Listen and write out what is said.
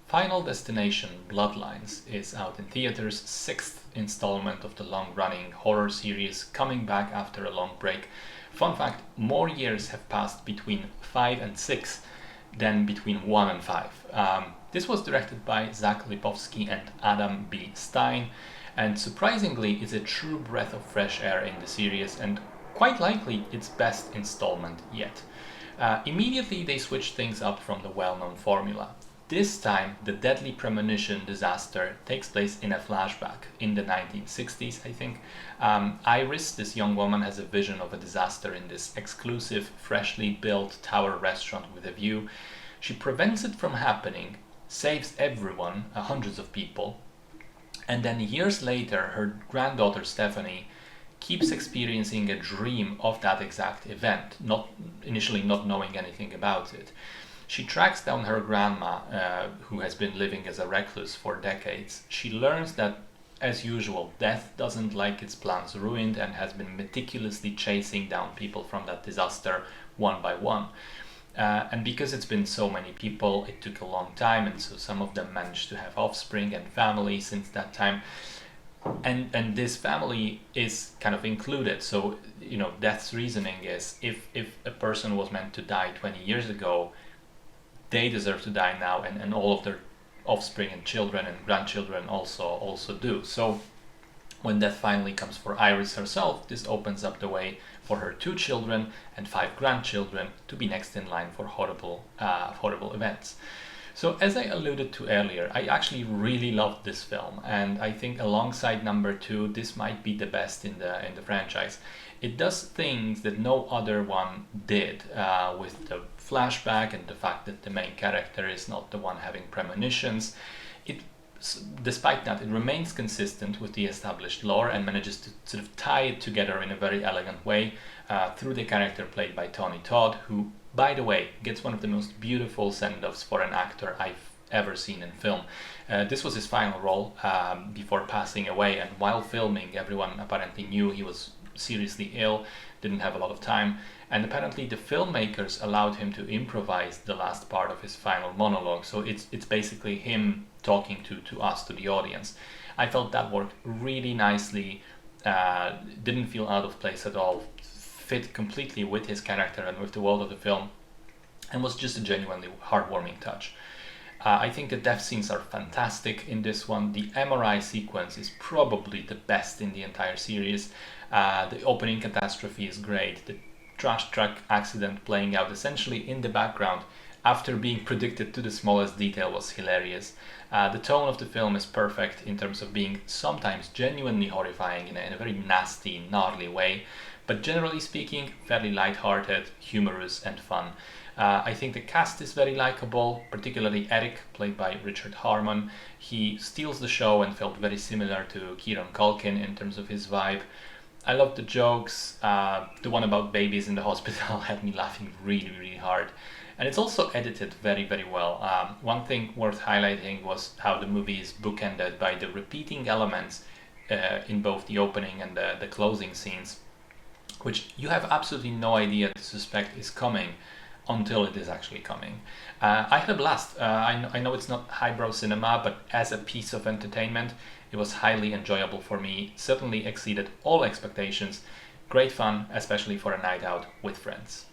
Final Destination Bloodlines is out in theaters, sixth installment of the long-running horror series, coming back after a long break. Fun fact, more years have passed between 5 and 6 than between 1 and 5. This was directed by Zach Lipovsky and Adam B. Stein, and surprisingly is a true breath of fresh air in the series, and quite likely its best installment yet. Immediately they switched things up from the well-known formula. This time, the deadly premonition disaster takes place in a flashback in the 1960s, I think. Iris, this young woman, has a vision of a disaster in this exclusive, freshly built tower restaurant with a view. She prevents it from happening, saves everyone, hundreds of people, and then years later, her granddaughter Stephanie keeps experiencing a dream of that exact event, initially not knowing anything about it. She tracks down her grandma, who has been living as a recluse for decades. She learns that, as usual, death doesn't like its plans ruined and has been meticulously chasing down people from that disaster one by one. And because it's been so many people, it took a long time, and so some of them managed to have offspring and family since that time. And this family is kind of included. So, death's reasoning is if a person was meant to die 20 years ago, they deserve to die now, and all of their offspring and children and grandchildren also do. So when death finally comes for Iris herself, this opens up the way for her 2 children and 5 grandchildren to be next in line for horrible events. So as I alluded to earlier, I actually really loved this film, and I think alongside number 2, this might be the best in the franchise. It does things that no other one did, with the flashback and the fact that the main character is not the one having premonitions. Despite that, it remains consistent with the established lore and manages to sort of tie it together in a very elegant way through the character played by Tony Todd, who, by the way, gets one of the most beautiful send-offs for an actor I've ever seen in film. This was his final role before passing away, and while filming, everyone apparently knew he was seriously ill, didn't have a lot of time, and apparently the filmmakers allowed him to improvise the last part of his final monologue. So it's basically him talking to us, to the audience. I felt that worked really nicely, didn't feel out of place at all, fit completely with his character and with the world of the film, and was just a genuinely heartwarming touch. I think the death scenes are fantastic in this one. The MRI sequence is probably the best in the entire series. The opening catastrophe is great. The trash truck accident playing out essentially in the background after being predicted to the smallest detail was hilarious. The tone of the film is perfect in terms of being sometimes genuinely horrifying in a very nasty, gnarly way, but generally speaking, fairly lighthearted, humorous, and fun. I think the cast is very likable, particularly Eric, played by Richard Harmon. He steals the show and felt very similar to Kieran Culkin in terms of his vibe. I love the jokes. The one about babies in the hospital had me laughing really, really hard. And it's also edited very, very well. One thing worth highlighting was how the movie is bookended by the repeating elements in both the opening and the closing scenes, which you have absolutely no idea to suspect is coming until it is actually coming. I had a blast. I know it's not highbrow cinema, but as a piece of entertainment, it was highly enjoyable for me, certainly exceeded all expectations. Great fun, especially for a night out with friends.